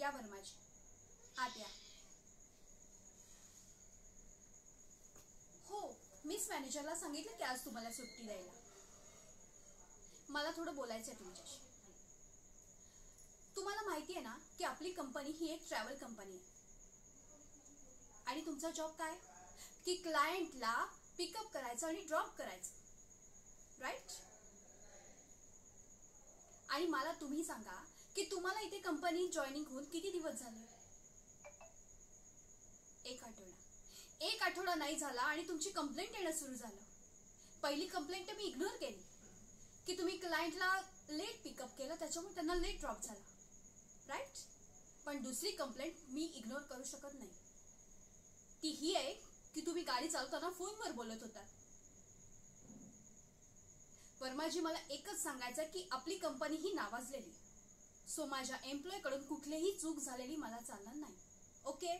या वर्माजी, आत या. हो, मिस मॅनेजरला सांगितलं की आज तुम्हाला सुट्टी द्यायला. मला थोडं बोलायचं आहे तुमच्याशी. तुम्हाला माहिती आहे ना की आपली कंपनी ही एक ट्रॅव्हल कंपनी आहे आणि तुमचा जॉब काय की क्लायंटला पिकअप करायचं आणि ड्रॉप करायचं, राईट? आणि मला तुम्ही सांगा की तुम्हाला इथे कंपनी जॉईनिंग होऊन किती दिवस झाले? एक आठवडा. एक आठवडा नाही झाला आणि तुमची कंप्लेंट येणं सुरू झालं. पहिली कंप्लेंट मी इग्नोर केली की तुम्ही क्लायंटला लेट पिकअप केलं, त्याच्यामुळे त्यांना लेट ड्रॉप झाला, राईट? पण दुसरी कंप्लेंट मी इग्नोर करू शकत नाही. ती ही आहे की तुम्ही गाडी चालवताना फोनवर बोलत होता. वर्माजी, मला एकच सांगायचं की आपली कंपनी ही नावाजलेली, सो माझ्या एम्प्लॉय कडून कुठलीही चूक झालेली मला चालणार नाही. ओके?